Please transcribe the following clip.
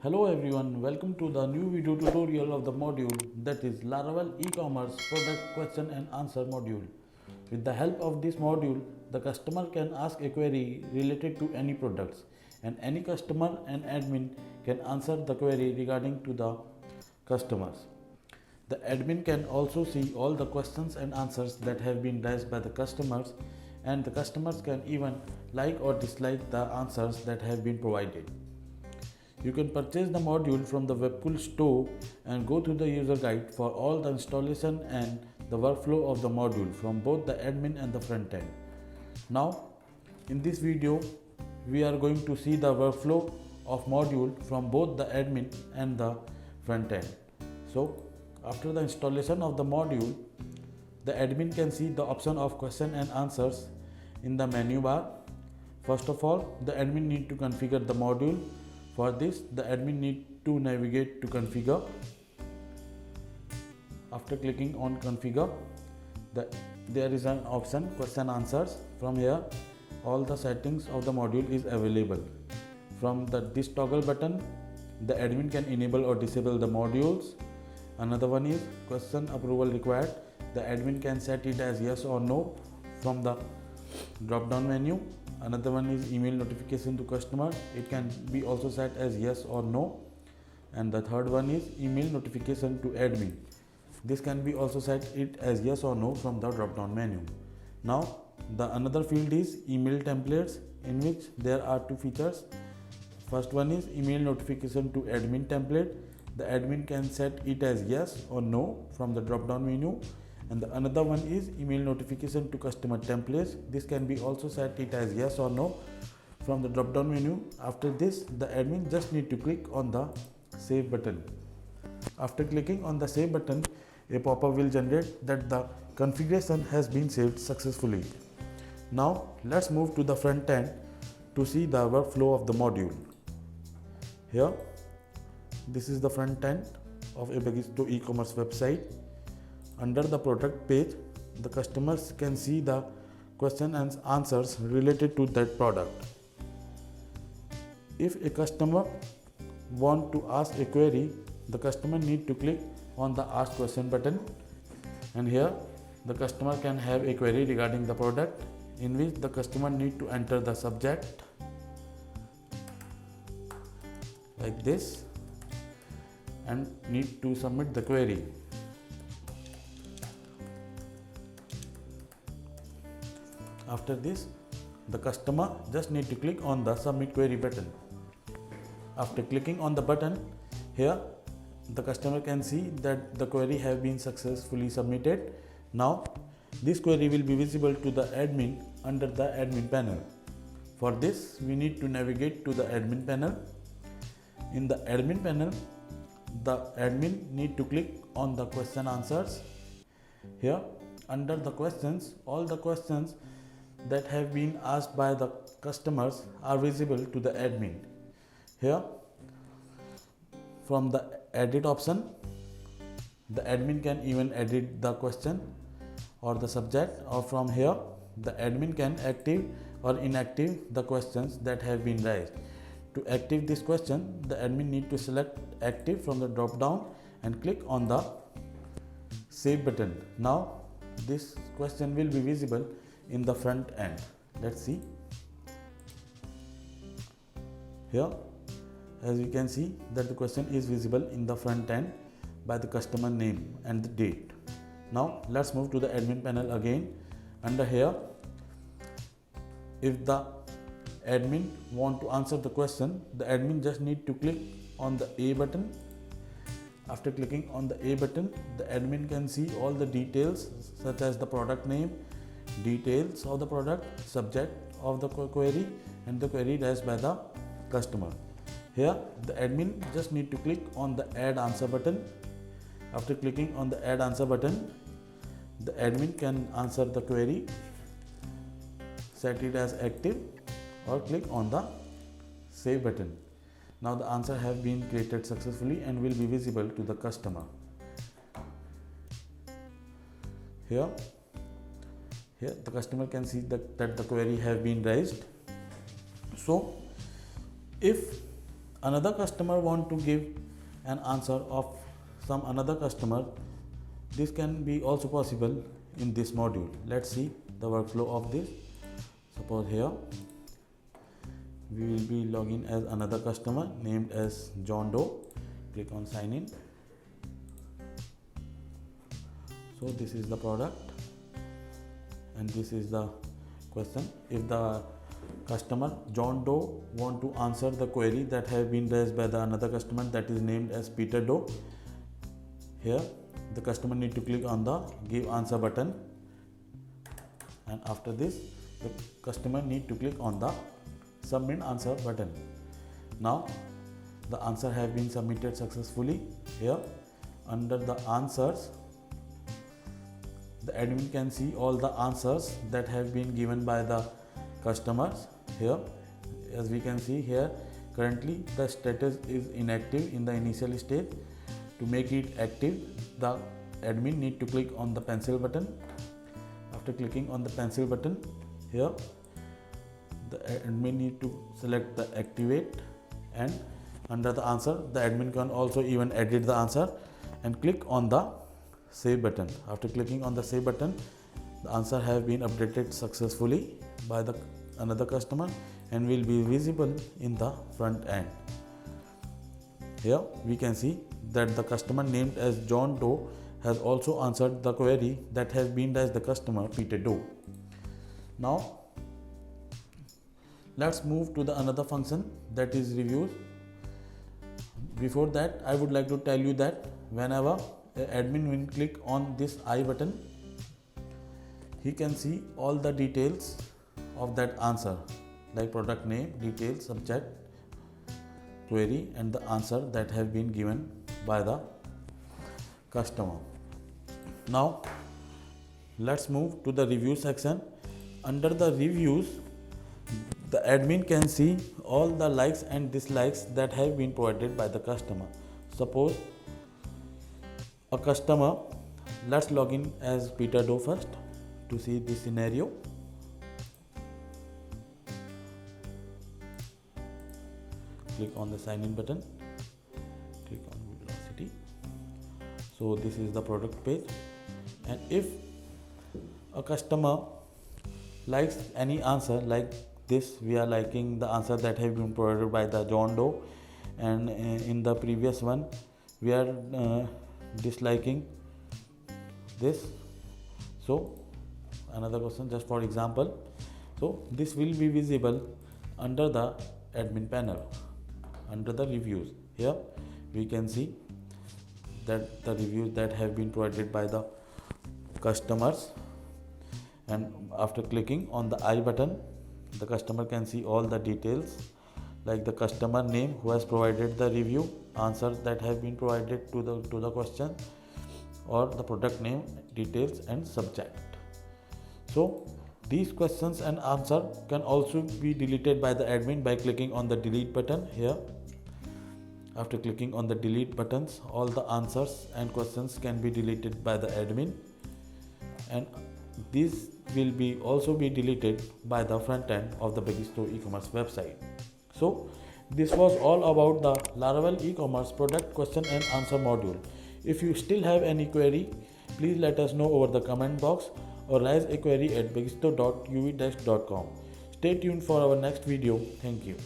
Hello everyone, welcome to the new video tutorial of the module that is Laravel e-commerce product question and answer module. With the help of this module, the customer can ask a query related to any products and any customer and admin can answer the query regarding to the customers. The admin can also see all the questions and answers that have been raised by the customers, and the customers can even like or dislike the answers that have been provided. You can purchase the module from the Webcool store and go through the user guide for all the installation and the workflow of the module from both the admin and the front end. Now, in this video, we are going to see the workflow of module from both the admin and the front end. So, after the installation of the module, the admin can see the option of question and answers in the menu bar. First of all, the admin need to configure the module. For this, the admin need to navigate to configure. After clicking on configure, there is an option question answers. From here, all the settings of the module is available. From this toggle button, the admin can enable or disable the modules. Another one is question approval required. The admin can set it as yes or no from the drop down menu. Another one is email notification to customer. It can be also set as yes or no. And the third one is email notification to admin. This can be also set it as yes or no from the drop down menu. Now the another field is email templates, in which there are two features. First one is email notification to admin template. The admin can set it as yes or no from the drop down menu. And the another one is email notification to customer templates. This can be also set it as yes or no from the drop down menu. After this, the admin just need to click on the save button. After clicking on the save button, a pop-up will generate that the configuration has been saved successfully. Now let's move to the front end to see the workflow of the module. Here, this is the front end of a Bagisto e-commerce website. Under the product page, the customers can see the question and answers related to that product. If a customer want to ask a query, the customer need to click on the ask question button, and here the customer can have a query regarding the product, in which the customer need to enter the subject like this and need to submit the query. After this, the customer just need to click on the submit query button. After clicking on the button, here the customer can see that the query have been successfully submitted. Now this query will be visible to the admin under the admin panel. For this, we need to navigate to the admin panel. In the admin panel, the admin need to click on the question answers. Here under the questions, all the questions that have been asked by the customers are visible to the admin. Here, from the edit option, the admin can even edit the question or the subject, or from here the admin can active or inactive the questions that have been raised. To active this question, the admin need to select active from the drop down and click on the save button. Now this question will be visible in the front end. Let's see. Here, as you can see that the question is visible in the front end by the customer name and the date. Now let's move to the admin panel again. Under here, if the admin want to answer the question, the admin just need to click on the A button. After clicking on the A button, the admin can see all the details such as the product name, details of the product, subject of the query, and the query raised by the customer. Here the admin just need to click on the add answer button. After clicking on the add answer button, the admin can answer the query, set it as active, or click on the save button. Now the answer have been created successfully and will be visible to the customer. Here the customer can see that the query have been raised. So if another customer want to give an answer of some another customer, this can be also possible in this module. Let's see the workflow of this. Suppose here we will be logging as another customer named as John Doe. Click on sign in. So this is the product and this is the question. If the customer John Doe want to answer the query that have been raised by the another customer that is named as Peter Doe, here the customer need to click on the give answer button, and after this the customer need to click on the submit answer button. Now the answer have been submitted successfully. Here under the answers, the admin can see all the answers that have been given by the customers. Here as we can see here, currently the status is inactive in the initial stage. To make it active, the admin need to click on the pencil button. After clicking on the pencil button, here the admin need to select the activate, and under the answer the admin can also even edit the answer and click on the save button. After clicking on the save button, the answer have been updated successfully by the another customer and will be visible in the front end. Here we can see that the customer named as John Doe has also answered the query that has been raised the customer Peter Doe. Now let's move to the another function, that is reviews. Before that, I would like to tell you that whenever an admin will click on this I button, he can see all the details of that answer, like product name, details, subject, query and the answer that have been given by the customer. Now let's move to the review section. Under the reviews, the admin can see all the likes and dislikes that have been provided by the customer. Suppose a customer, let's log in as Peter Doe first to see this scenario. Click on the sign in button, click on Velocity. So this is the product page, and if a customer likes any answer like this, we are liking the answer that have been provided by the John Doe, and in the previous one we are disliking this. So another question just for example, so this will be visible under the admin panel. Under the reviews, here we can see that the reviews that have been provided by the customers, and after clicking on the I button, the customer can see all the details like the customer name who has provided the review, answer that have been provided to the question, or the product name, details and subject. So these questions and answer can also be deleted by the admin by clicking on the delete button here. After clicking on the delete buttons, all the answers and questions can be deleted by the admin, and these will be also be deleted by the front end of the Begisto e-commerce website. So this was all about the Laravel e-commerce product question and answer module. If you still have any query, please let us know over the comment box or raise a query at begisto.uv-.com. Stay tuned for our next video. Thank you.